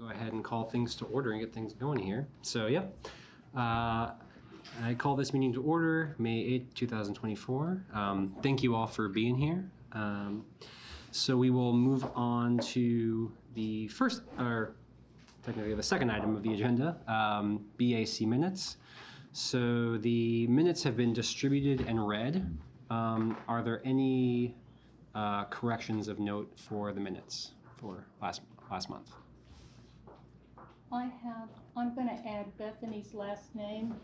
go ahead and call things to order and get things going here. So, I call this meeting to order, May 8th, 2024. Thank you all for being here. So we will move on to the first, or technically the second item of the agenda, BAC minutes. So the minutes have been distributed and read. Are there any corrections of note for the minutes for last month? I'm going to add Bethany's last name.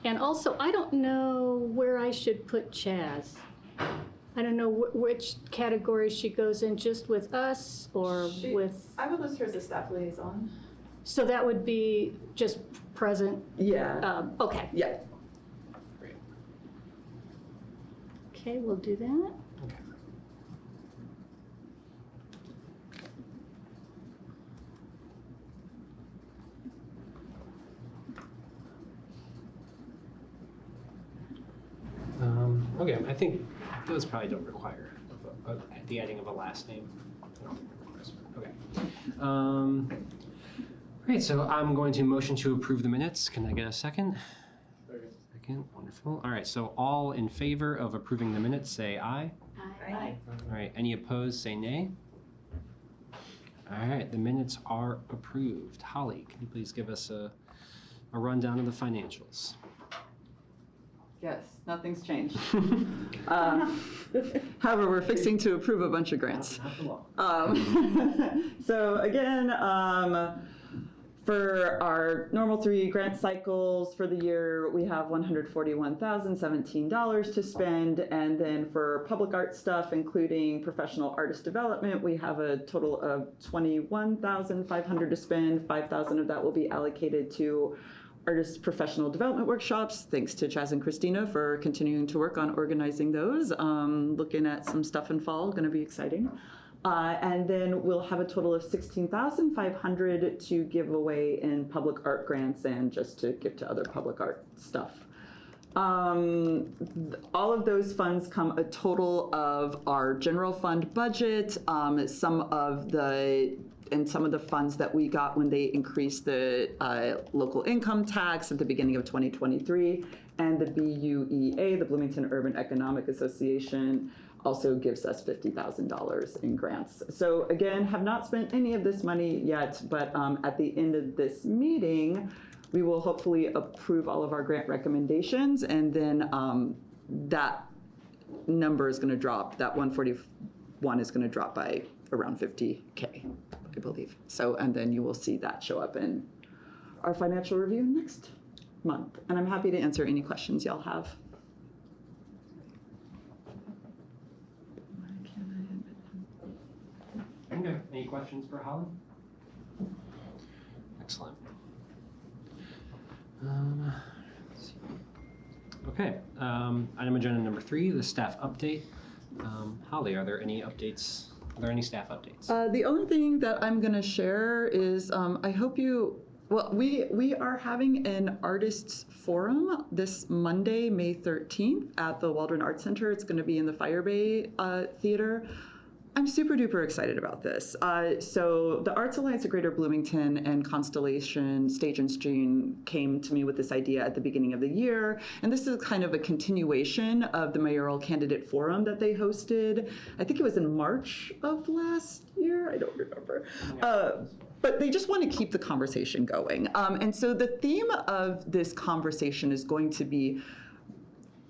And also, I don't know where I should put Chaz. I don't know which category she goes in, just with us or with... I would list her as a staff liaison. So that would be just present? Yeah. Okay. Yeah. Great. Okay, we'll do that. Okay. Okay, I think those probably don't require the adding of a last name. I don't think it requires it. Okay. Great, so I'm going to motion to approve the minutes. Can I get a second? Second, wonderful. All right, so all in favor of approving the minutes, say aye. Aye. All right, any opposed, say nay. All right, the minutes are approved. Holly, can you please give us a rundown of the financials? Yes, nothing's changed. However, we're fixing to approve a bunch of grants. So again, for our normal 3 grant cycles for the year, we have $141,017 to spend. And then for public art stuff, including professional artist development, we have a total of $21,500 to spend. 5,000 of that will be allocated to artist professional development workshops. Thanks to Chaz and Christina for continuing to work on organizing those. Looking at some stuff in fall, going to be exciting. And then we'll have a total of $16,500 to give away in public art grants and just to give to other public art stuff. All of those funds come a total of our general fund budget, some of the funds that we got when they increased the local income tax at the beginning of 2023, and the BUEA, the Bloomington Urban Economic Association, also gives us $50,000 in grants. So again, have not spent any of this money yet, but at the end of this meeting, we will hopefully approve all of our grant recommendations, and then that number is going to drop. That 141 is going to drop by around 50K, I believe. So, and then you will see that show up in our financial review next month. And I'm happy to answer any questions y'all have. Okay. Any questions for Holly? Excellent. Let's see. Okay. Item agenda number 3, the staff update. Holly, are there any updates? Are there any staff updates? The only thing that I'm going to share is I hope you. Well, we are having an artists forum this Monday, May 13th at the Waldron Arts Center. It's going to be in the Fire Bay Theater. I'm super duper excited about this. So the Arts Alliance of Greater Bloomington and Constellation Stage and Screen came to me with this idea at the beginning of the year. And this is kind of a continuation of the mayoral candidate forum that they hosted. I think it was in March of last year. I don't remember. But they just want to keep the conversation going. And so the theme of this conversation is going to be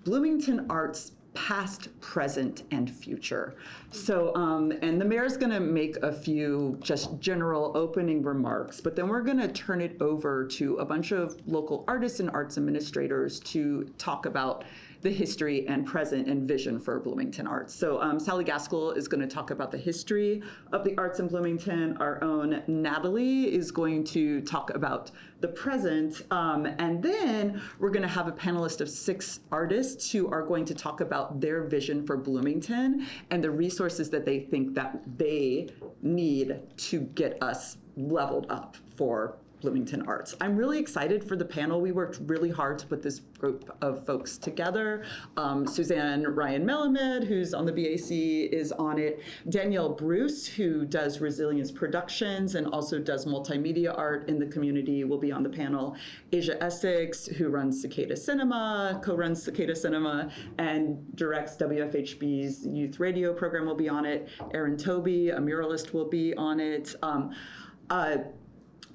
Bloomington arts past, present, and future. So, and the mayor's going to make a few just general opening remarks, but then we're going to turn it over to a bunch of local artists and arts administrators to talk about the history and present and vision for Bloomington arts. So Sally Gaskell is going to talk about the history of the arts in Bloomington. Our own Natalie is going to talk about the present. And then we're going to have a panelist of 6 artists who are going to talk about their vision for Bloomington and the resources that they think that they need to get us leveled up for Bloomington Arts. I'm really excited for the panel. We worked really hard to put this group of folks together. Suzanne Ryan Melamed, who's on the BAC, is on it. Danielle Bruce, who does Resilience Productions and also does multimedia art in the community, will be on the panel. Asia Essex, who runs Cicada Cinema, co-runs Cicada Cinema, and directs WFHB's youth radio program, will be on it. Erin Toby, a muralist, will be on it.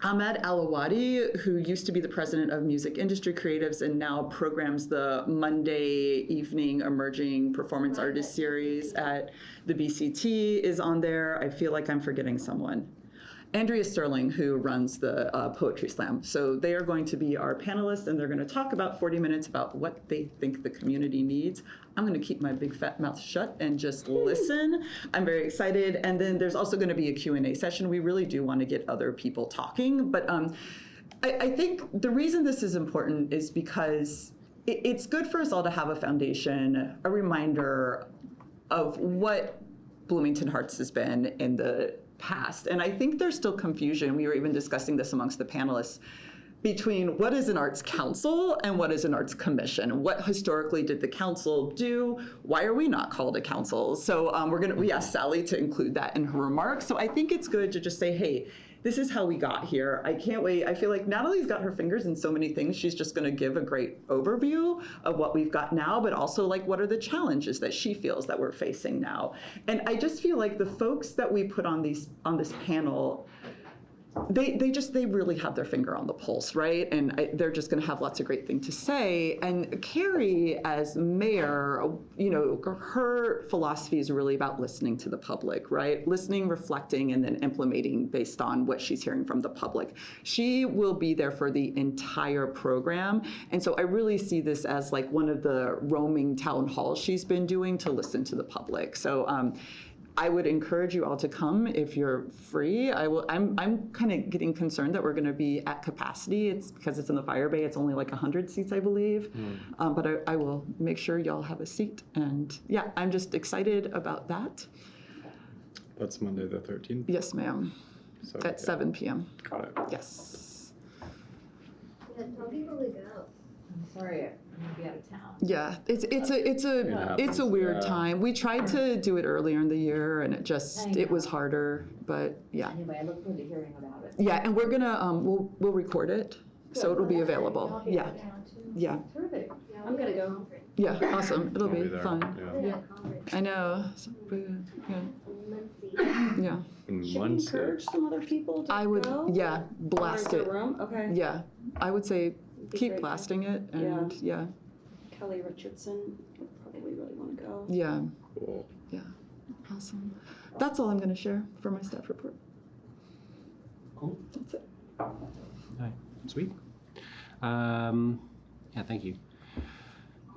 Ahmed Alawadi, who used to be the president of Music Industry Creatives and now programs the Monday evening emerging performance artist series at the BCT, is on there. I feel like I'm forgetting someone. Andrea Sterling, who runs the Poetry Slam. So they are going to be our panelists, and they're going to talk about 40 minutes about what they think the community needs. I'm going to keep my big fat mouth shut and just listen. I'm very excited. And then there's also going to be a Q&A session. We really do want to get other people talking. But I think the reason this is important is because it's good for us all to have a foundation, a reminder of what Bloomington Hearts has been in the past. And I think there's still confusion. We were even discussing this amongst the panelists between what is an arts council and what is an arts commission. What historically did the council do? Why are we not called a council? So we asked Sally to include that in her remarks. So I think it's good to just say, hey, this is how we got here. I can't wait. I feel like Natalie's got her fingers in so many things. She's just going to give a great overview of what we've got now, but also like what are the challenges that she feels that we're facing now. And I just feel like the folks that we put on this panel, they really have their finger on the pulse, right? And they're just going to have lots of great things to say. And Carrie, as mayor, her philosophy is really about listening to the public, right? Listening, reflecting, and then implementing based on what she's hearing from the public. She will be there for the entire program. And so I really see this as like one of the roaming town halls she's been doing to listen to the public. So I would encourage you all to come if you're free. I'm kind of getting concerned that we're going to be at capacity. It's because it's in the Fire Bay. It's only like 100 seats, I believe. But I will make sure y'all have a seat. And yeah, I'm just excited about that. That's Monday the 13th? Yes, ma'am. So, At 7 p.m. Got it. Yes. Yeah, tell people to go. I'm sorry, I'm gonna be out of town. Yeah, it's a weird time. We tried to do it earlier in the year, and it was harder. But yeah. Anyway, I look forward to hearing about it. Yeah, and we're gonna we'll record it, so it'll be available. Yeah, yeah, Terrific. I'm gonna go. yeah. Awesome. It'll I'll be there. fun. Yeah. I know. Yeah. In Should we Muncie. encourage some other people to I would. go? Yeah. Or Blast is there it. room? Okay. Yeah. I would say Be keep great. blasting it, and yeah. Kelly Richardson would probably really want to go. Yeah. Cool. Yeah. Awesome. That's all I'm gonna share for my staff report. Cool. That's it. All right. Sweet. Yeah, thank you.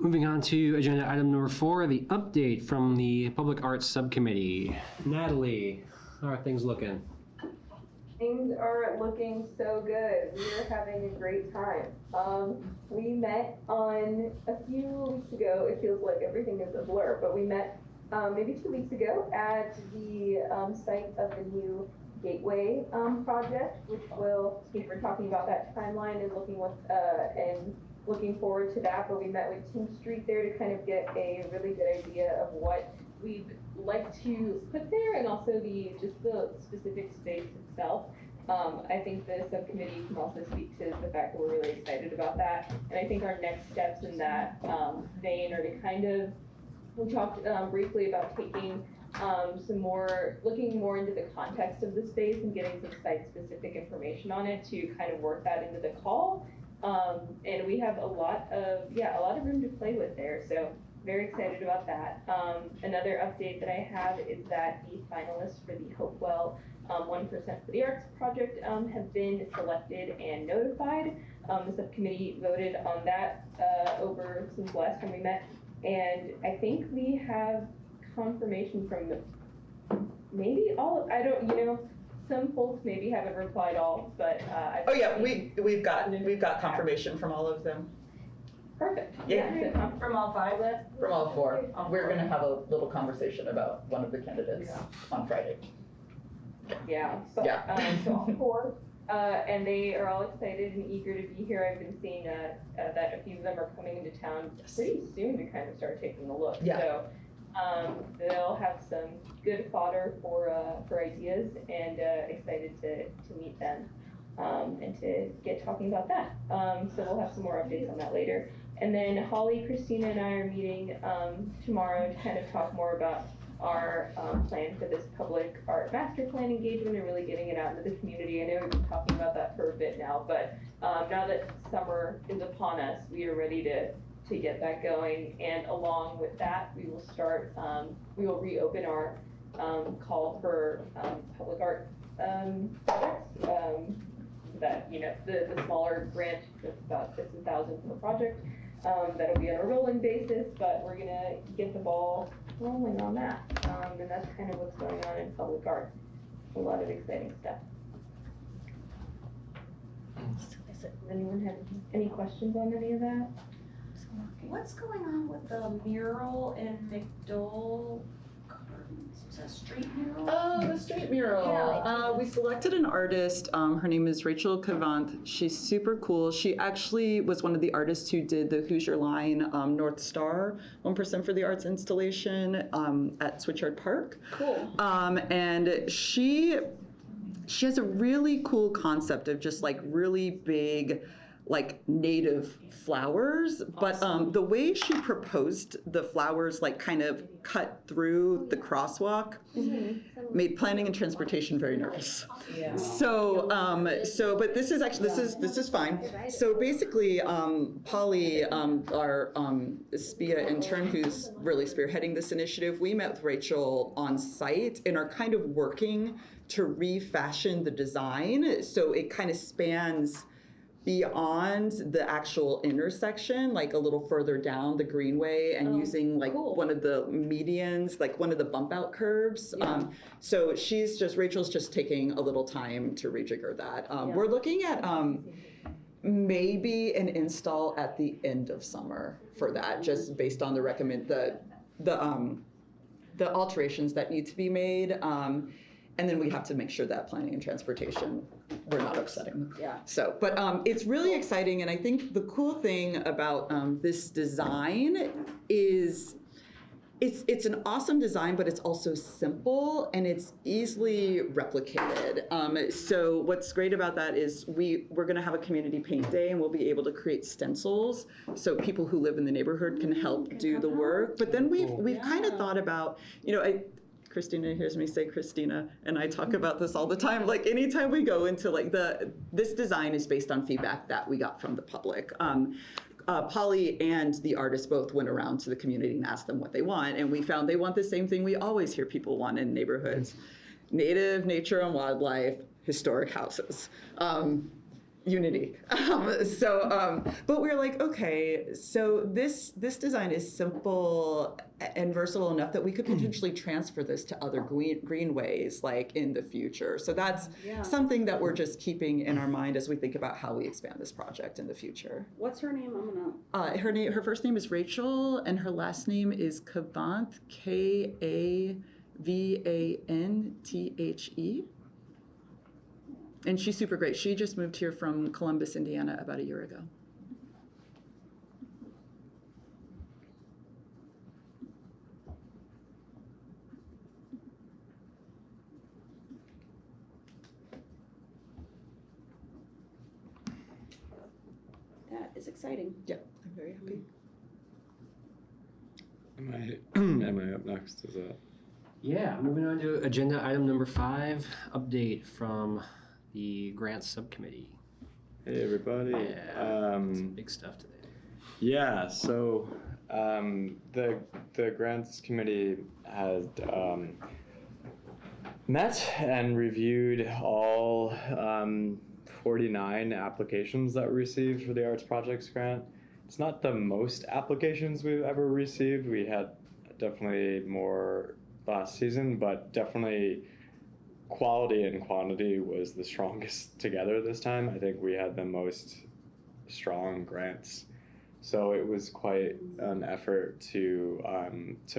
Moving on to agenda item number 4, the update from the Public Arts Subcommittee. Natalie, how are things looking? Things are looking so good. We are having a great time. We met on a few weeks ago. It feels like everything is a blur, but we met maybe 2 weeks ago at the site of the new Gateway project, which will, we're talking about that timeline and looking forward to that. But we met with Tim Street there to kind of get a really good idea of what we'd like to put there, and also the specific space itself. I think the subcommittee can also speak to the fact that we're really excited about that. And I think our next steps in that vein are to we talked briefly about taking looking more into the context of the space and getting some site-specific information on it to kind of work that into the call. And we have a lot of room to play with there. So very excited about that. Another update that I have is that the finalists for the Hopewell 1% for the Arts project have been selected and notified. The subcommittee voted on that over since the last time we met. And I think we have confirmation from maybe all, some folks maybe haven't replied all, but Oh yeah, we've got confirmation from all of them. Perfect. Yeah. So, from all 5 then? From all 4. We're gonna have a little conversation about one of the candidates on Friday. Yeah. So, Yeah. so all 4. And they are all excited and eager to be here. I've been seeing that a few of them are coming into town pretty soon to kind of start taking a look. Yeah. So they'll have some good fodder for ideas, and excited to meet them and to get talking about that. So we'll have some more updates on that later. And then Holly, Christina, and I are meeting tomorrow to kind of talk more about our plan for this public art master plan engagement and really getting it out into the community. I know we've been talking about that for a bit now, but now that summer is upon us, we are ready to get that going. And along with that, we will start, we will reopen our call for public art projects. That, you know, the smaller grant, that's about $50,000 per project. That'll be on a rolling basis, but we're gonna get the ball rolling on that. And that's kind of what's going on in public art. A lot of exciting stuff. Does anyone have any questions on any of that? What's going on with the mural in McDowell Gardens? Is that a street mural? Oh, the street mural. Yeah. We selected an artist. Her name is Rachel Cavant. She's super cool. She actually was one of the artists who did the Hoosier Line North Star 1% for the Arts installation at Switchyard Park. Cool. And she has a really cool concept of just like really big, like native flowers, but the way she proposed the flowers like kind of cut through the crosswalk made planning and transportation very nervous. Yeah. So but this is actually this is fine. So basically, Polly, our SPIA intern who's really spearheading this initiative, we met with Rachel on site and are kind of working to refashion the design so it kind of spans beyond the actual intersection, like a little further down the greenway, and using like one of the medians, like one of the bump out curves. So Rachel's just taking a little time to rejigger that. We're looking at maybe an install at the end of summer for that, just based on the alterations that need to be made. And then we have to make sure that planning and transportation, we're not upsetting them. Yeah. So, but it's really exciting, and I think the cool thing about this design is it's an awesome design, but it's also simple and it's easily replicated. So what's great about that is we're going to have a community paint day, and we'll be able to create stencils so people who live in the neighborhood can help do the work. But then we've kind of thought about, you know, Christina hears me say Christina, and I talk about this all the time. Like anytime we go into like this design is based on feedback that we got from the public. Polly and the artist both went around to the community and asked them what they want, and we found they want the same thing we always hear people want in neighborhoods: native, nature and wildlife, historic houses. Unity. But we're like, okay, so this design is simple and versatile enough that we could potentially transfer this to other greenways like in the future. So that's something that we're just keeping in our mind as we think about how we expand this project in the future. What's her name? I'm gonna. Her first name is Rachel, and her last name is Cavant, Kavanthe. And she's super great. She just moved here from Columbus, Indiana about a year ago. That is exciting. Yeah, I'm very happy. Am I up next? Is that? Yeah, moving on to agenda item number 5, update from the grants subcommittee. Hey everybody. Yeah, some big stuff today. Yeah, so the grants committee had met and reviewed all 49 applications that were received for the Arts Projects Grant. It's not the most applications we've ever received. We had definitely more last season, but definitely quality and quantity was the strongest together this time. I think we had the most strong grants. So it was quite an effort to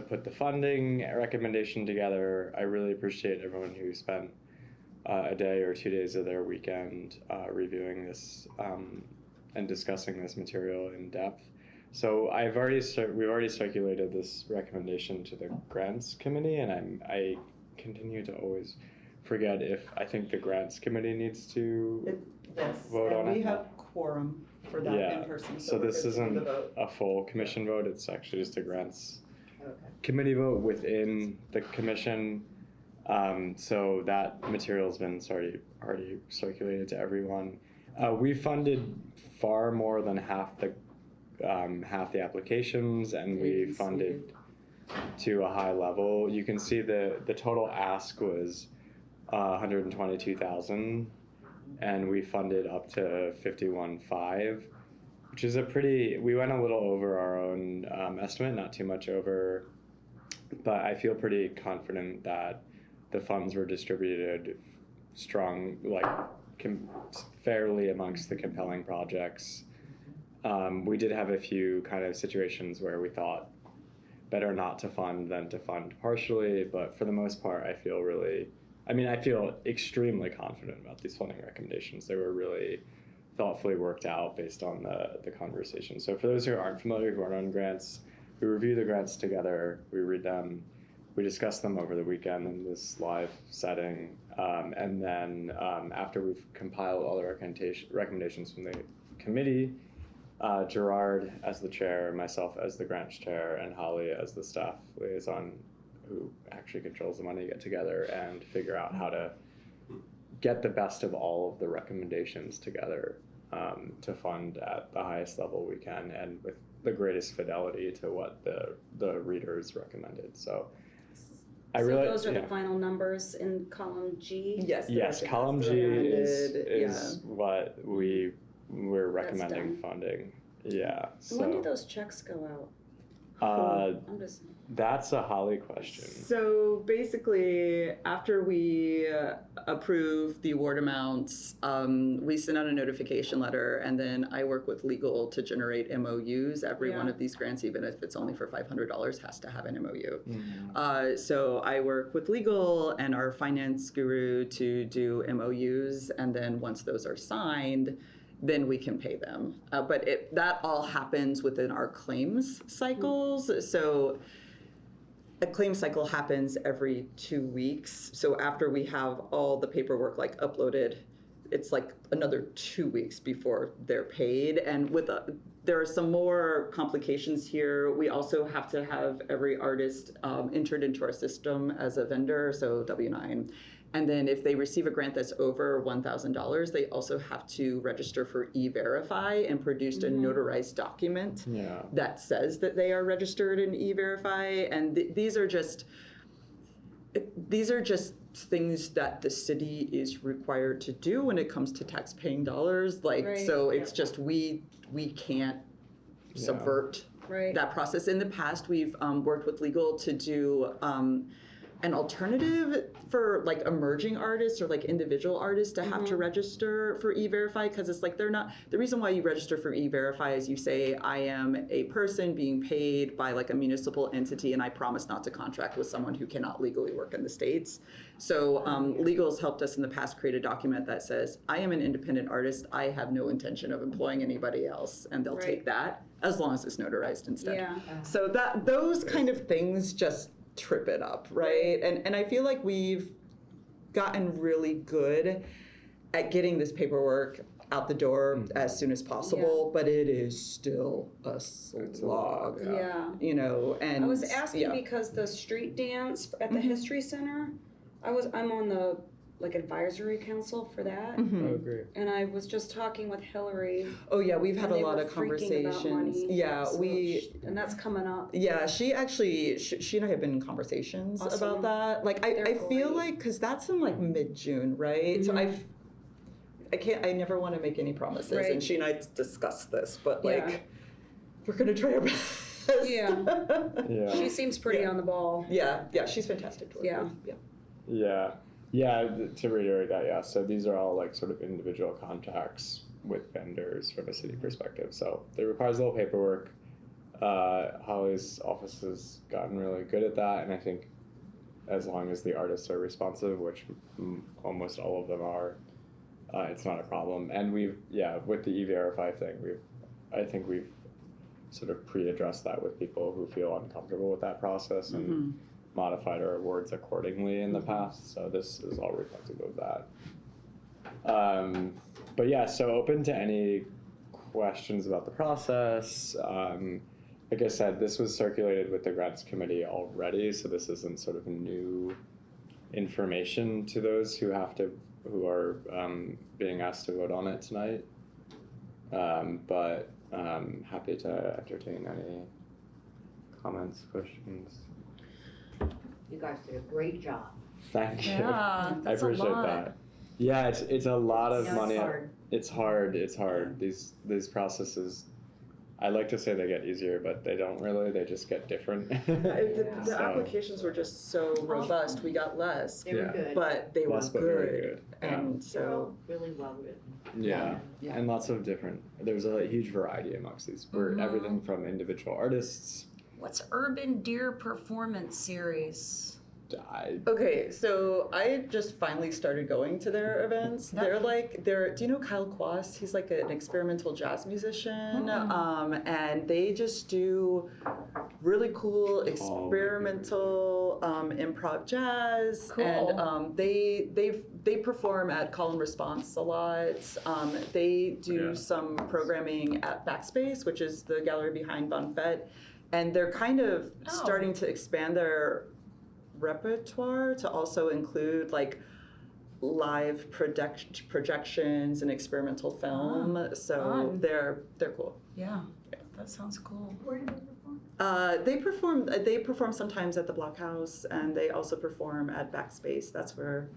put the funding recommendation together. I really appreciate everyone who spent a day or 2 days of their weekend reviewing this and discussing this material in depth. So we've already circulated this recommendation to the grants committee, and I continue to always forget if I think the grants committee needs to Yes, vote on and we it. have quorum for that Yeah, in person. so we're this good for isn't the vote. a full commission vote, it's actually just a grants Okay. committee vote within the commission. So that material's been already circulated to everyone. We funded far more than half the applications, and we funded to a high level. You can see the total ask was 122,000, and we funded up to 51.5, which is we went a little over our own estimate, not too much over, but I feel pretty confident that the funds were distributed fairly amongst the compelling projects. We did have a few kind of situations where we thought better not to fund than to fund partially, but for the most part, I feel extremely confident about these funding recommendations. They were really thoughtfully worked out based on the conversation. So for those who aren't familiar, who aren't on grants, we review the grants together, we read them, we discuss them over the weekend in this live setting, and then after we've compiled all the recommendations from the committee, Gerard as the chair, myself as the grants chair, and Holly as the staff liaison who actually controls the money, get together and figure out how to get the best of all of the recommendations together to fund at the highest level we can and with the greatest fidelity to what the readers recommended. So those are the final numbers in column G? Yes, column G is what we're recommending funding. Yeah. So when do those checks go out? That's a Holly question. So basically, after we approve the award amounts, we send out a notification letter, and then I work with legal to generate MOUs. Every one of these grants, even if it's only for $500, has to have an MOU. Mm-hmm. So I work with legal and our finance guru to do MOUs, and then once those are signed, then we can pay them. But that all happens within our claims cycles. So a claim cycle happens every 2 weeks. So after we have all the paperwork uploaded, it's another 2 weeks before they're paid. And there are some more complications here. We also have to have every artist entered into our system as a vendor, so W-9. And then if they receive a grant that's over $1,000, they also have to register for E-Verify and produce a notarized document that says that they are registered in E-Verify. And these are just things that the city is required to do when it comes to tax-paying dollars. So it's just we can't subvert that process. In the past, we've worked with legal to do an alternative for emerging artists or individual artists to have to register for E-Verify, because it's they're not, the reason why you register for E-Verify is you say, I am a person being paid by a municipal entity and I promise not to contract with someone who cannot legally work in the States. So legal's helped us in the past create a document that says, I am an independent artist, I have no intention of employing anybody else, and they'll take that as long as it's notarized instead. Yeah. So those kind of things just trip it up, right? And I feel like we've gotten really good at getting this paperwork out the door as soon as possible, but it is still a slog. And I was asking because the street dance at the History Center, I'm on the advisory council for that. Oh, great. And I was just talking with Hillary. Oh yeah, we've had a lot of freaking about conversations. money. And that's coming up. Yeah, she and I have been in conversations about that. I feel because that's in mid-June, right? So I never want to make any promises, and she and I discussed this, but we're gonna try our best. Yeah. She seems pretty on the ball. Yeah, she's fantastic to work with. Yeah, to reiterate that, so these are all sort of individual contacts with vendors from a city perspective. So it requires a little paperwork. Holly's office has gotten really good at that, and I think as long as the artists are responsive, which almost all of them are, it's not a problem. And with the E-Verify thing, I think we've sort of pre-addressed that with people who feel uncomfortable with that process and modified our awards accordingly in the past. So this is all reflective of that. But yeah, so open to any questions about the process. Like I said, this was circulated with the grants committee already, so this isn't sort of new information to those who are being asked to vote on it tonight. But happy to entertain any comments, questions. You guys did a great job. Thank you. Yeah, I that's a appreciate lot. that. Yeah, it's a lot of Yeah, money. it's hard. It's hard. These processes, I like to say they get easier, but they don't really. They just get different. The So- applications were just so robust, we got less, They were Yeah. good. but they were Less but very good. good. Yeah. And They were so, really well written. Yeah. Yeah. And lots of different. There's a huge variety amongst these. We're everything from individual artists. What's Urban Deer Performance Series? okay, so I just finally started going to their events. Do you know Kyle Quast? He's like an experimental jazz musician. And they just do really cool experimental improv jazz. Cool. And they perform at Call and Response a lot. They do some programming at Backspace, which is the gallery behind Bonfette. And they're kind of starting to expand their repertoire to also include like live projections and experimental film. So fun. they're cool. Yeah, that sounds cool. Where did they perform? They perform sometimes at the Blockhouse, and they also perform at Backspace. That's where,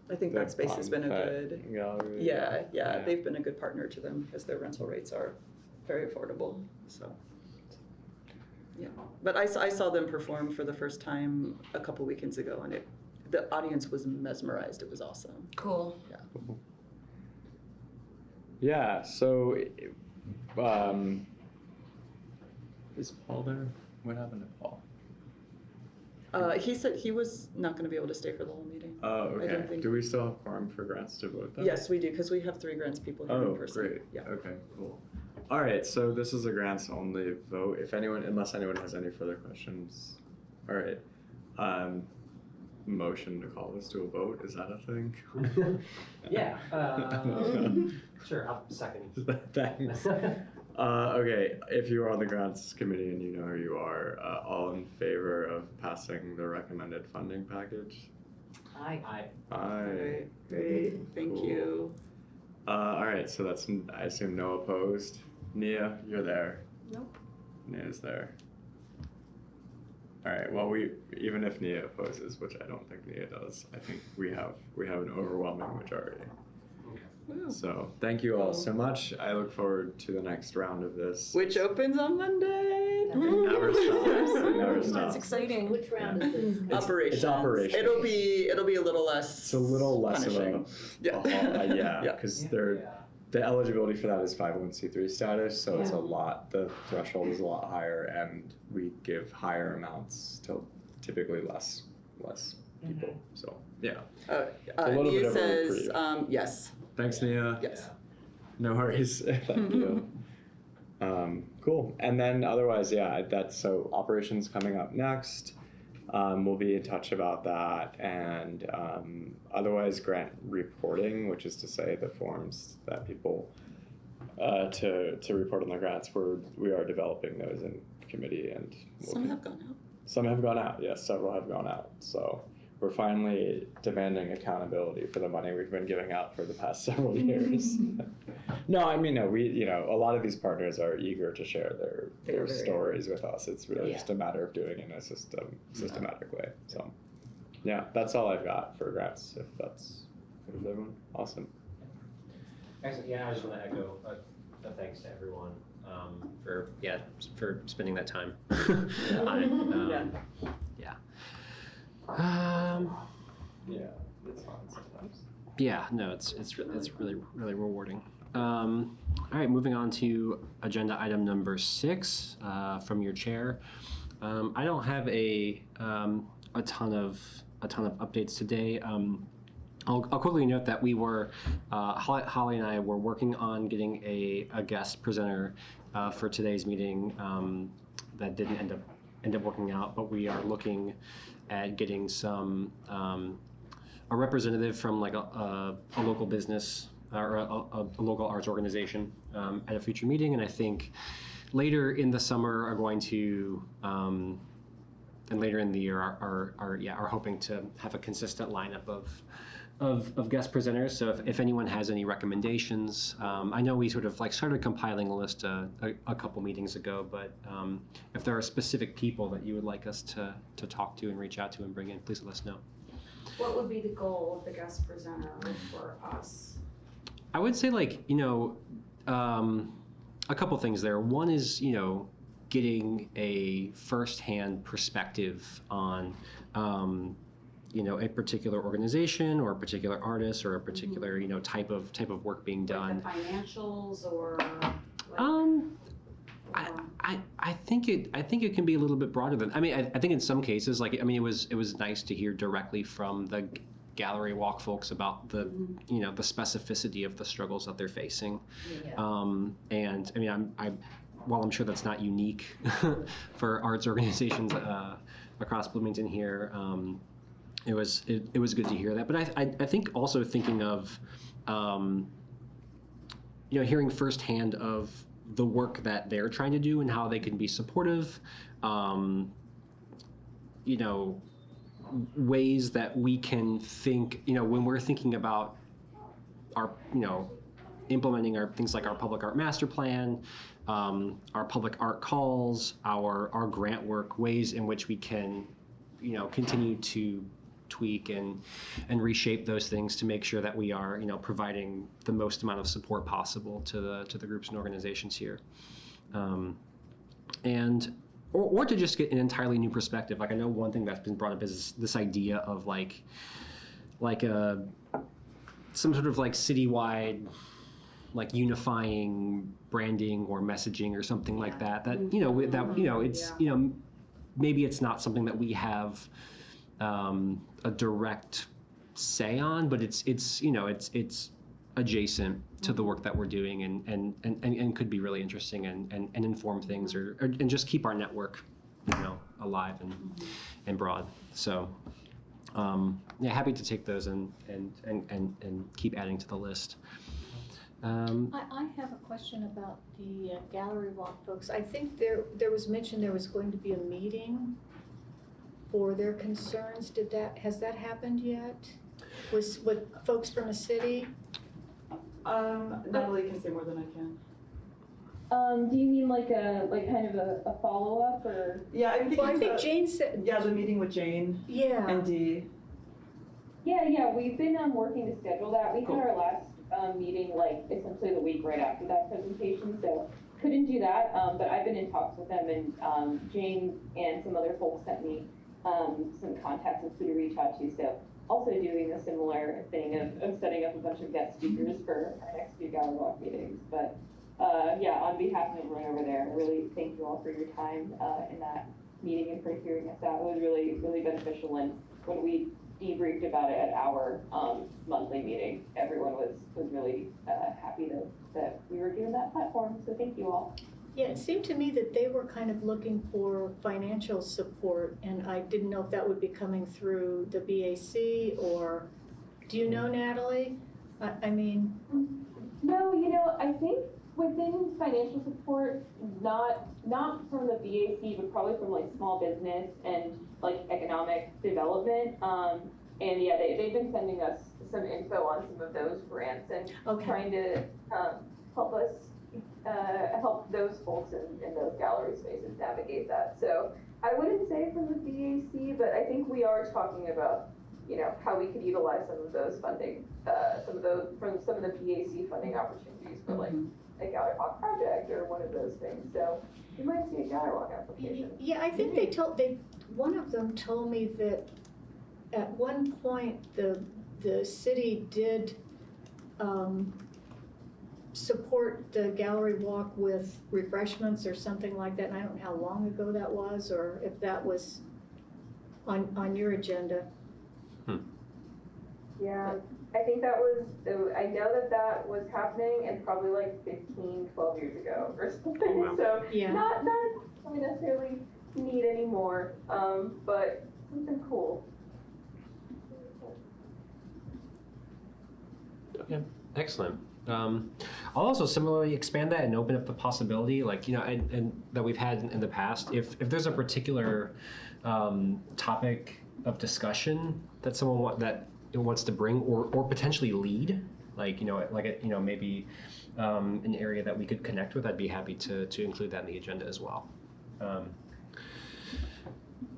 I think Backspace has been a good. gallery. Yeah, they've been a good partner to them because their rental rates are very affordable. So. Yeah, but I saw them perform for the first time a couple weekends ago, and the audience was mesmerized. It was awesome. Cool. Yeah. So, is Paul there? What happened to Paul? He said he was not going to be able to stay for the whole meeting. Oh, I okay. don't think- Do we still have quorum for grants to vote then? Yes, we do, because we have 3 grants people here Oh, in person. great. Yeah. Okay, cool. All right, so this is a grants only vote. Unless anyone has any further questions. All right. Motion to call this to a vote, is that a thing? Yeah. Sure, I'll second. Thanks. Okay, if you are on the grants committee and you know who you are, all in favor of passing the recommended funding package? Aye. Aye. Great. Thank Cool. you. All right, so that's, I assume, no opposed. Nia, you're there. Nope. Nia's there. All right, well, even if Nia opposes, which I don't think Nia does, I think we have an overwhelming majority. So thank you all so much. I look forward to the next round of this. Which opens on Monday. It never stops. It never That's stops. exciting. Which round is this? Operations. It's operations. It'll be a little less. It's a little less punishing. of Yeah. yeah, because the eligibility for that is 501c3 status, so it's a lot. The threshold is a lot higher, and we give higher amounts to typically less people. So yeah. A little bit Nia of a says reprieve. yes. Thanks, Nia. Yes. No worries. Thank you. Cool. And then otherwise, that's so operations coming up next. We'll be in touch about that, and otherwise grant reporting, which is to say the forms that people to report on the grants. We are developing those in committee, and Some have gone out. some have gone out. Yes, several have gone out. So we're finally demanding accountability for the money we've been giving out for the past several years. No, I mean, no, a lot of these partners are eager to share their stories with us. It's really just a matter of doing it in a systematic way. So, yeah, that's all I've got for grants, if that's good with everyone. Awesome. Excellent. Yeah, I just want to echo a thanks to everyone for spending that time. Yeah, it's fun sometimes. Yeah, no, it's really rewarding. All right, moving on to agenda item number 6 from your chair. I don't have a a ton of updates today. I'll quickly note that we were Holly and I were working on getting a guest presenter for today's meeting that didn't end up working out, but we are looking at getting some a representative from like a local business or a local arts organization at a future meeting, and I think later in the summer are going to and later in the year are hoping to have a consistent lineup of guest presenters. So if anyone has any recommendations, I know we sort of like started compiling a list a couple meetings ago, but if there are specific people that you would like us to talk to and reach out to and bring in, please let us know. What would be the goal of the guest presenter for us? I would say like, a couple things there. One is, getting a firsthand perspective on, a particular organization or a particular artist or a particular, type of work being done. Like the financials or? I think it can be a little bit broader than. I mean, I think in some cases, it was nice to hear directly from the gallery walk folks about the the specificity of the struggles that they're facing. And I mean, while I'm sure that's not unique for arts organizations across Bloomington here, it was good to hear that. But I think also thinking of hearing firsthand of the work that they're trying to do and how they can be supportive, ways that we can think, when we're thinking about our, implementing our things like our public art master plan, our public art calls, our grant work, ways in which we can, continue to tweak and reshape those things to make sure that we are, providing the most amount of support possible to the groups and organizations here, or to just get an entirely new perspective. Like I know one thing that's been brought up is this idea of like some sort of like citywide, like unifying branding or messaging or something like that. That it's maybe it's not something that we have a direct say on, but it's adjacent to the work that we're doing and could be really interesting and inform things or just keep our network alive and broad. So happy to take those and keep adding to the list. I have a question about the gallery walk folks. I think there was mention there was going to be a meeting for their concerns. Has that happened yet? With folks from the city? Natalie can say more than I can. Do you mean like kind of a follow-up or? Yeah, I think Jane said. Yeah, the meeting with Jane. Yeah. And Dee. Yeah, we've been working to schedule that. We had our last meeting essentially the week right after that presentation, so couldn't do that. But I've been in talks with them, and Jane and some other folks sent me some contacts and who to reach out to. So also doing a similar thing of setting up a bunch of guest speakers for our next few Gallery Walk meetings. But on behalf of everyone over there, I really thank you all for your time in that meeting and for hearing us out. It was really, really beneficial. And when we debriefed about it at our monthly meeting, everyone was really happy that we were given that platform. So thank you all. Yeah, it seemed to me that they were kind of looking for financial support, and I didn't know if that would be coming through the BAC or, do you know, Natalie? I mean. No, I think within financial support, not from the BAC, but probably from small business and economic development. And yeah, they've been sending us some info on some of those grants and trying to help us help those folks in those gallery spaces navigate that. So I wouldn't say from the BAC, but I think we are talking about how we could utilize some of those funding, from some of the BAC funding opportunities for a Gallery Walk project or one of those things. So you might see a Gallery Walk application. Yeah, I think one of them told me that at one point the city did support the Gallery Walk with refreshments or something like that, and I don't know how long ago that was or if that was on your agenda. Yeah, I think that was, I know that was happening and probably like 15, 12 years ago or something. Oh, wow. So Yeah. not something necessarily need anymore, but something cool. Okay, excellent. I'll also similarly expand that and open up the possibility, like, you know, and that we've had in the past. If there's a particular topic of discussion that someone wants to bring or potentially lead, like, you know, maybe an area that we could connect with, I'd be happy to include that in the agenda as well.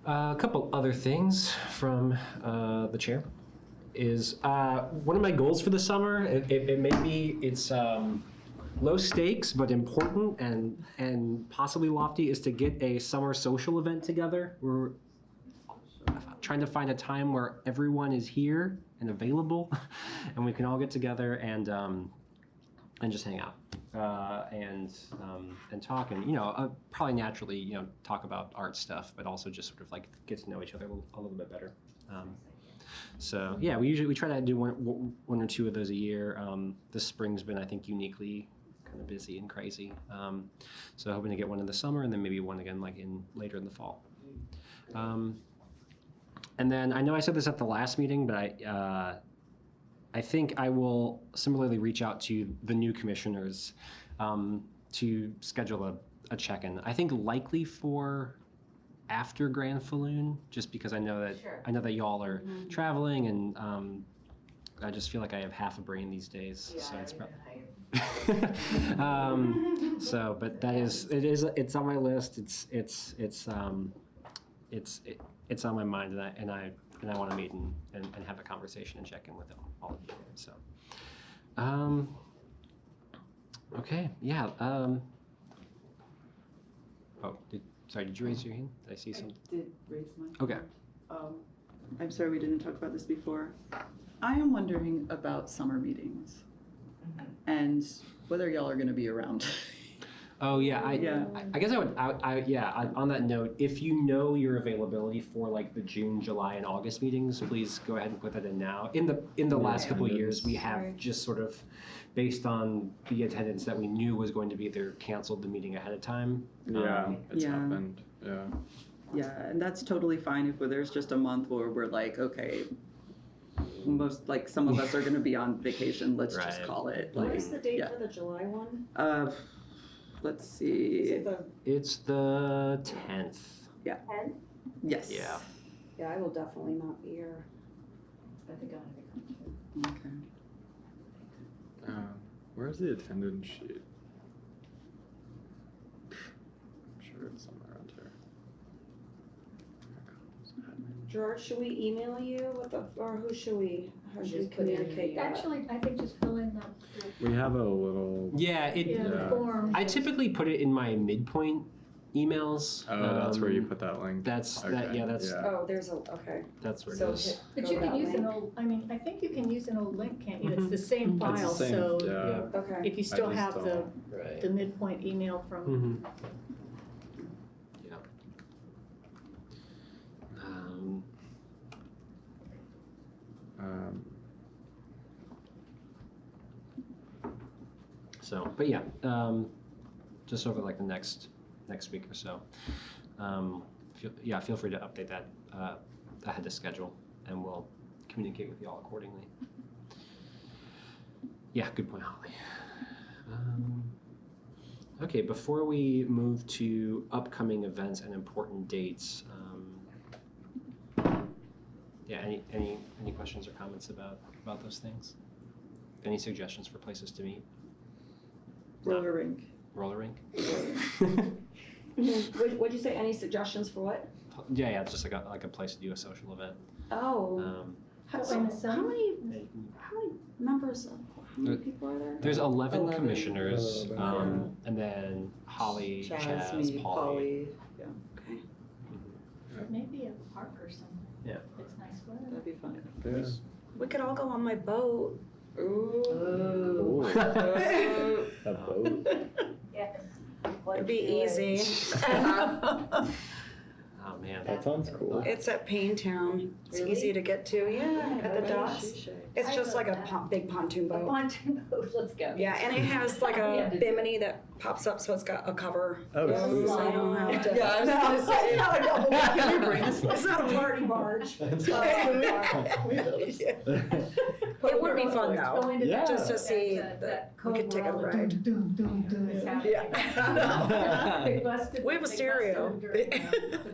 A couple other things from the chair is one of my goals for the summer. It's low stakes but important and possibly lofty, is to get a summer social event together. We're trying to find a time where everyone is here and available, and we can all get together and just hang out and talk, and, you know, probably naturally, you know, talk about art stuff, but also just sort of like get to know each other a little bit better. So yeah, we try to do one or two of those a year. This spring's been, I think, uniquely kind of busy and crazy. So hoping to get one in the summer, and then maybe one again like later in the fall. And then I know I said this at the last meeting, but I think I will similarly reach out to the new commissioners to schedule a check-in. I think likely for after Grand Falloon, just because I know that y'all are traveling, and I just feel like I have half a brain these days. Yeah, So it's probably. So, But it's on my list. It's on my mind, and I want to meet and have a conversation and check in with all of you. So, okay, yeah. Did you raise your hand? Did I see something? I did raise my hand. Okay. I'm sorry we didn't talk about this before. I am wondering about summer meetings and whether y'all are going to be around. Oh yeah, I guess I would. On that note, if you know your availability for like the June, July, and August meetings, please go ahead and put that in now. In the last couple of years, we have just sort of, based on the attendance that we knew was going to be there, canceled the meeting ahead of time. It's happened. Yeah. Yeah, and that's totally fine if there's just a month where we're like, okay, some of us are going to be on vacation. Let's just Right. call it. What is the date yeah. for the July one? Let's Is see. it the? It's the 10th. And Yes. Yeah. Yeah, I will definitely not be here. I think I'm gonna be coming too. Okay. Where's the attendance sheet? I'm sure it's somewhere around here. George, should we email you or how should we Just put it in communicate the- that? Actually, I think just fill in the We have a little. Yeah. Yeah. form. I typically put it in my midpoint emails. Oh, that's where you put that link. That's Okay, that. Yeah, that's Oh, there's a, okay. that's where So it is. But Go you can that use an link. old, I think you can use an old link, can't you? It's Mhm. the same It's the file, same, so yeah. Okay. if you still just have the Right. midpoint email from, Mm-hmm. Yeah. So, but yeah, just over like the next week or so. Feel free to update that ahead to schedule, and we'll communicate with y'all accordingly. Yeah, good point, Holly. Okay, before we move to upcoming events and important dates, any questions or comments about those things? Any suggestions for places to meet? Roller rink. Roller rink? What'd you say? Any suggestions for what? Yeah, it's just like a place to do a social event. Oh. How many members? How many people are there? There's 11 11. commissioners, and then Holly, Chaz, me, Polly. Yeah, Okay. maybe a park or something. Yeah. It's nice weather. that'd be fun. Yeah. We could all go on my boat. Ooh. A boat. yes. It'd be easy. Oh man. That sounds cool. It's at Town. It's Really? easy to get to. Yeah, at the docks. It's I just love like a that. big pontoon A boat. pontoon boat, let's go. Yeah, and it has like We a had to do bimini that pops up, so it's got a cover. Oh, sweet. So you don't have to. Yeah, I was gonna say, It's not a double. can we bring this? It's not a party barge. That's It would be fun Go though, into Yeah. just to see that that we code could take where a all the ride. doom, doom, doom is happening. Yeah. They busted- We have a they stereo. busted during the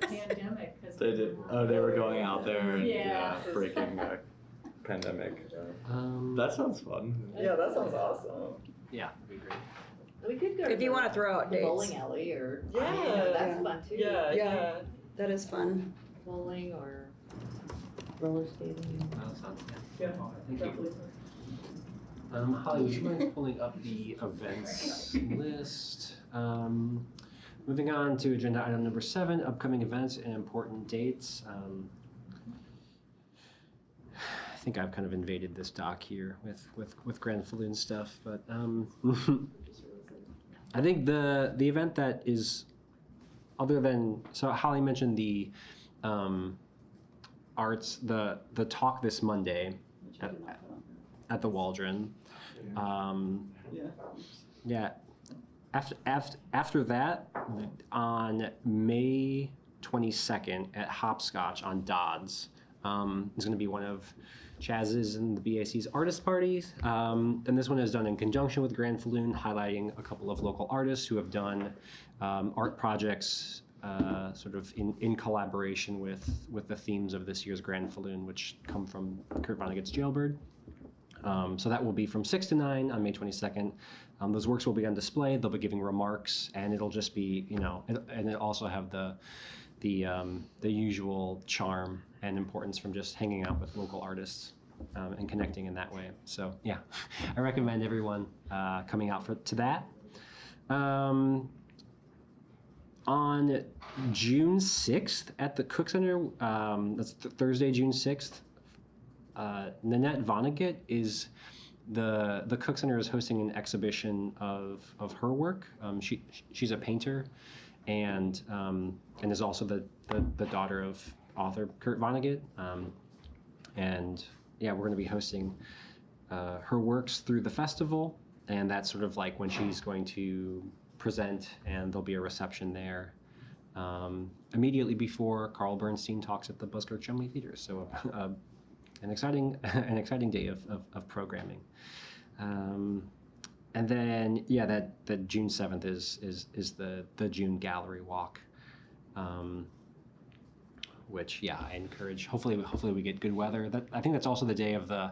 pandemic. 'cause They did. Oh, they were going out there and Yeah. breaking the pandemic. Um, That sounds fun. Yeah, that sounds awesome. yeah, that'd be great. We could go to If you the- want to throw out the dates, bowling alley or. Yeah. That's fun too. Yeah, Yeah. yeah. that is fun. Bowling or roller skating. That sounds good. Yeah, Thank you. Holly, would you mind pulling up the events list? Moving on to agenda item number 7, upcoming events and important dates. I think I've kind of invaded this doc here with Grand Falloon stuff, but I think the event that is other than, so Holly mentioned the arts, the talk this Monday at the Waldron. Yeah. Yeah. After that, on May 22nd at Hopscotch on Dodds, is going to be one of Chaz's and the BAC's artist parties. And this one is done in conjunction with Grand Falloon, highlighting a couple of local artists who have done art projects sort of in collaboration with the themes of this year's Grand Falloon, which come from Kurt Vonnegut's Jailbird. So that will be from 6 to 9 on May 22nd. Those works will be on display. They'll be giving remarks, and it'll just be, and it also have the usual charm and importance from just hanging out with local artists and connecting in that way. So yeah, I recommend everyone coming out to that. On June 6th at the Cook Center, that's Thursday, June 6th, Nanette Vonnegut is the Cook Center is hosting an exhibition of her work. She's a painter, and is also the daughter of author Kurt Vonnegut. And yeah, we're going to be hosting her works through the festival, and that's sort of like when she's going to present, and there'll be a reception there immediately before Carl Bernstein talks at the Buskirk Chumley Theater. So an exciting day of programming. And then yeah, that June 7th is the June Gallery Walk, which yeah, I encourage. Hopefully we get good weather. I think that's also the day of the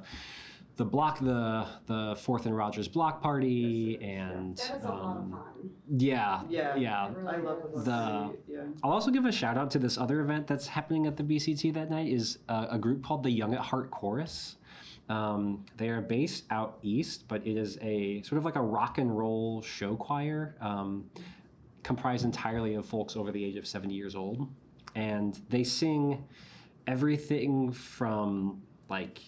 4th and Rogers block party, and That was a lot of fun. yeah. I love The- yeah. I'll also give a shout out to this other event that's happening at the BCT that night. Is a group called the Young at Heart Chorus. They are based out east, but it is a sort of like a rock and roll show choir, comprised entirely of folks over the age of 70 years old, and they sing everything from like,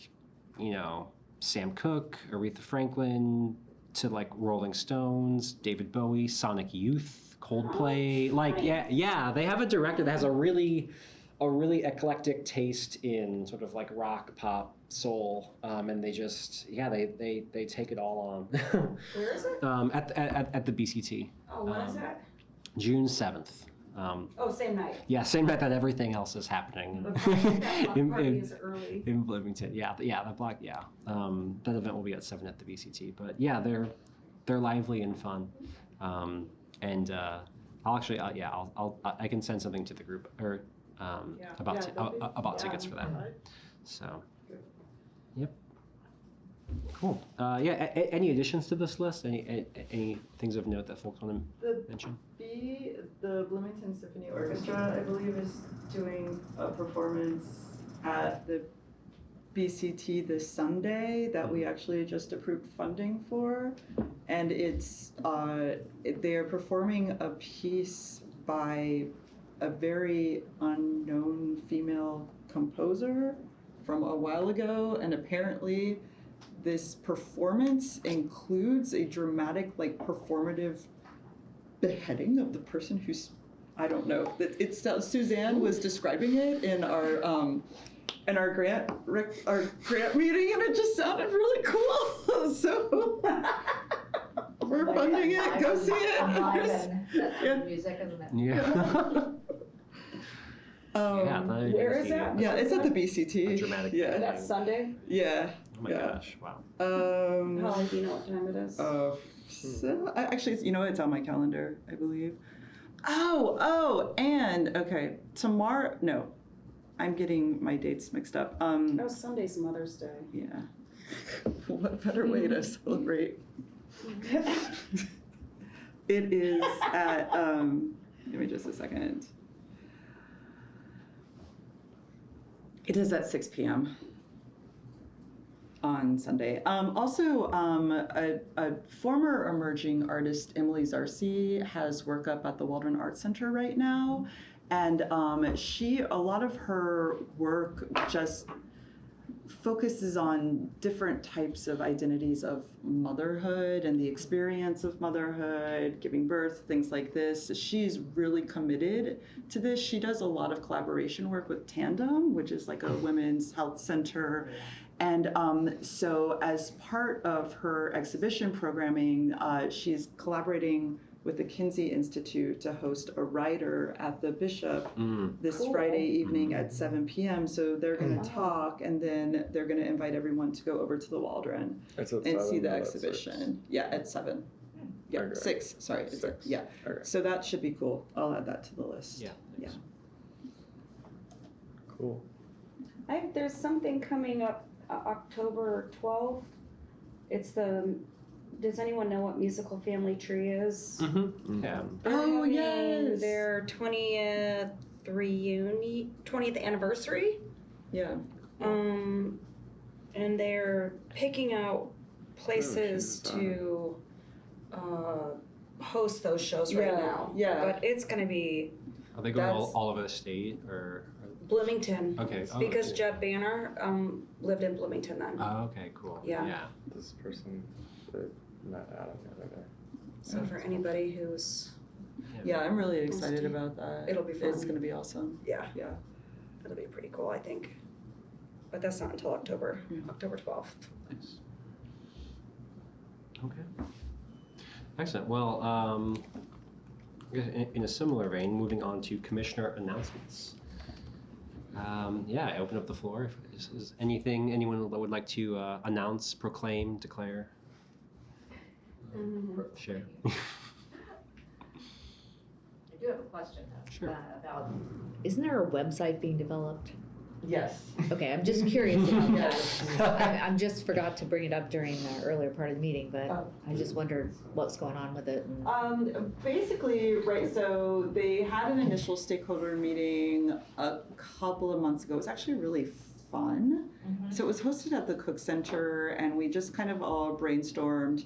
Sam Cooke, Aretha Franklin, to like Rolling Stones, David Bowie, Sonic Youth, Coldplay. Like, yeah, they have a director that has a really eclectic taste in sort of like rock, pop, soul, and they just, they take it all on. Where is it? At the BCT. Oh, when is that? June 7th. Same night. Yeah, same night that everything else is happening That in, party in, is early. in Bloomington. Yeah, the block. Yeah, that event will be at 7 at the BCT. But yeah, they're lively and fun, and I'll actually I can send something to the group or about tickets for that. So, yep. Cool. Any additions to this list? Any things of note that folks want to mention? The Bloomington Symphony Orchestra, I believe, is doing a performance at the BCT this Sunday that we actually just approved funding for, and it's they're performing a piece by a very unknown female composer from a while ago, and apparently this performance includes a dramatic, like, performative beheading of the person who's I don't know. It's Suzanne was describing it in our grant meeting, and it just sounded really cool. So we're funding it. Go see it. That's music, isn't it? Yeah. Where is that? Yeah, it's at the BCT. A dramatic Yeah. thing. That's Sunday? Yeah. Oh my yeah. gosh! Wow. Holly, do you know what time it is? So, actually, it's on my calendar, I believe. And okay, tomorrow. No, I'm getting my dates mixed up. Oh, Sunday's Mother's Day. Yeah. What better way to celebrate? It is at. Give me just a second. It is at 6 p.m. on Sunday. Also, a former emerging artist, Emily Zarcy, has work up at the Waldron Art Center right now. And a lot of her work just focuses on different types of identities of motherhood and the experience of motherhood, giving birth, things like this. She's really committed to this. She does a lot of collaboration work with Tandem, which is like a women's health center. And so as part of her exhibition programming, she's collaborating with the Kinsey Institute to host a writer at the Bishop this Friday evening at 7 p.m. So they're going to talk, and then they're going to invite everyone to go over to the Waldron and see the exhibition. Yeah, at 7. Yeah, Okay. 6. Sorry. It's 6. yeah. Okay. So that should be cool. I'll add that to the list. Yeah. Yeah. Cool. There's something coming up October 12th. It's does anyone know what Musical Family Tree is? Mm-hmm. Yeah. They're Oh, having yes. Their 20th anniversary. Yeah. And they're picking out places to host those shows right now. Yeah. But it's gonna be Are they going all over the state or? Bloomington. Okay. Oh, Because okay. Jeb Banner lived in Bloomington then. Oh, okay. Cool. Yeah. Yeah. This person that met Adam the other day. So for anybody who's Yeah, I'm really excited about that. It'll be fun. It's going to be awesome. yeah, Yeah. it'll be pretty cool, I think. But that's not until October 12th. Nice. Okay. Excellent. Well, I guess in a similar vein, moving on to commissioner announcements. I open up the floor. If is anyone that would like to announce, proclaim, declare, share? I do have a question Sure. about, isn't there a website being developed? Yes. Okay, I'm just curious about that. I'm just forgot to bring it up during the earlier part of the meeting, but I just wondered what's going on with it. And Basically, right, so they had an initial stakeholder meeting a couple of months ago. It was actually really fun. So it was hosted at the Cook Center, and we just kind of all brainstormed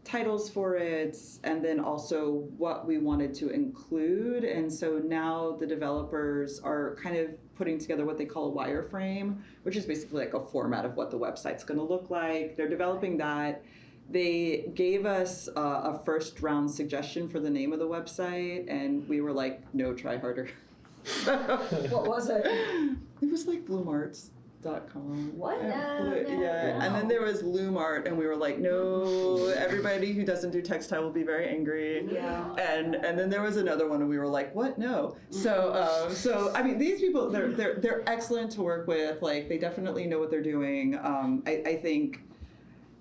titles for it, and then also what we wanted to include. And so now the developers are kind of putting together what they call a wireframe, which is basically like a format of what the website's going to look like. They're developing that. They gave us a first round suggestion for the name of the website, and we were like, no, try harder. What was it? It was like bloomarts.com. What? Yeah, and then there was Loomart, and we were like, no, everybody who doesn't do textile will be very angry. Yeah. And then there was another one, and we were like, what? No. So I mean, these people, they're excellent to work with. Like, they definitely know what they're doing. I think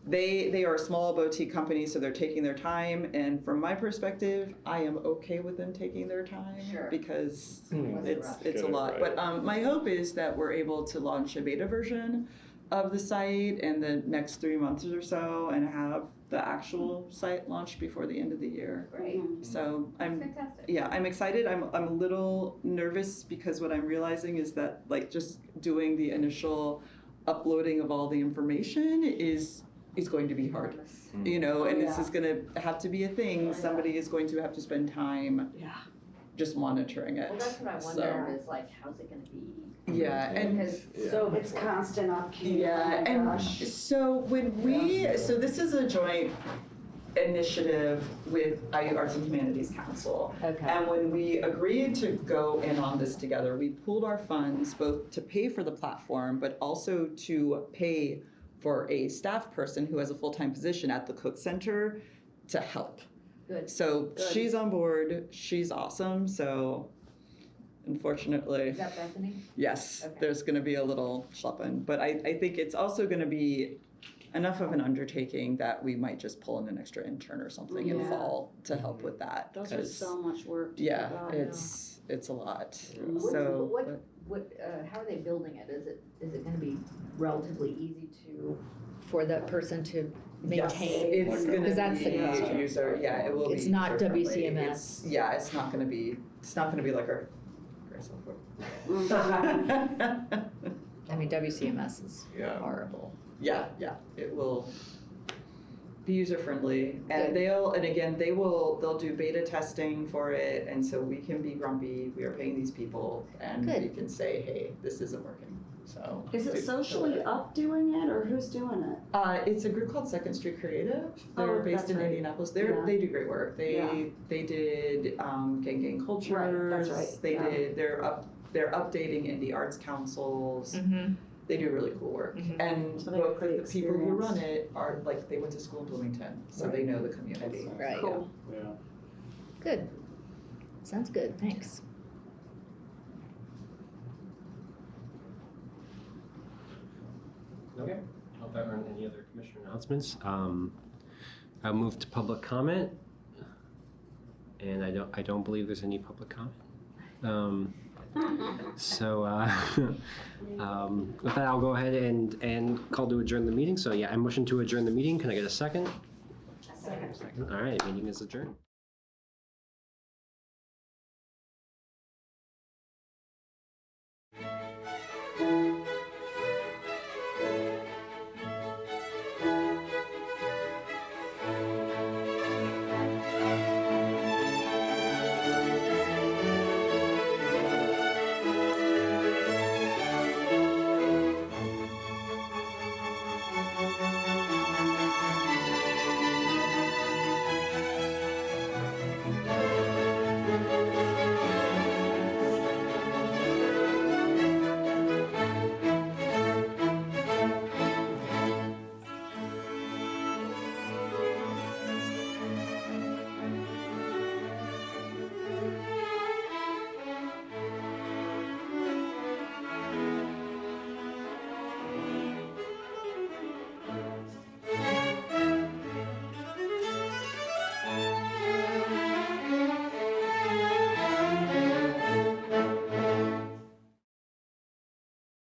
they are a small boutique company, so they're taking their time. And from my perspective, I am okay with them taking their time because it's a lot. Right. But my hope is that we're able to launch a beta version of the site in the next 3 months or so, and have the actual site launched before the end of the year. Great. So Fantastic. I'm excited. I'm a little nervous because what I'm realizing is that like just doing the initial uploading of all the information is going to be hard, you know, and this is going to have to be a thing. Somebody is going to have to spend time just monitoring it. Well, that's what I wonder is like, how's it going to be? Yeah, and Because So it's constant upkeep. yeah, Oh my and gosh. so when so this is a joint initiative with IU Arts and Humanities Council. Okay. And when we agreed to go in on this together, we pooled our funds both to pay for the platform, but also to pay for a staff person who has a full-time position at the Cook Center to help. Good. So she's on board, she's awesome, so unfortunately, Is that Bethany? yes, Okay. there's gonna be a little schlepping, but I think it's also gonna be enough of an undertaking that we might just pull in an extra intern or something in Yeah. fall to help with that. Those are 'cause, so much work to yeah, keep up. it's a lot. What- So, What, how are they building it? Is it gonna be relatively easy for that person to yes, maintain? it's gonna Because that's the be question. user. Yeah, it will be. It's not user-friendly. WCMS. It's not gonna be. It's not gonna be like our software. I mean, WCMS is Yeah. horrible. Yeah, it will be user friendly, and Good. they'll do beta testing for it, and so we can be grumpy. We are paying these people, and Good. we can say, hey, this isn't working. So Is it Socially Up doing it, or who's doing it? It's a group called Second Street Creative. They're Oh, based that's in right. Indianapolis. Yeah. They do great work. They did Gang Cultures. Right, that's right. They Yeah. did. They're updating indie arts councils. Mm-hmm. They do really cool work. Mhm. And So they have both great the people who experience. run it are like they went to school in Bloomington, so they know the community. Right. Cool. Yeah. Good. Sounds good. Thanks. Okay. Hope there aren't any other commissioner announcements. I'll move to public comment, and I don't believe there's any public comment. So with that, I'll go ahead and call to adjourn the meeting. So yeah, I motion to adjourn the meeting. Can I get a second? Second. All right, meeting is adjourned.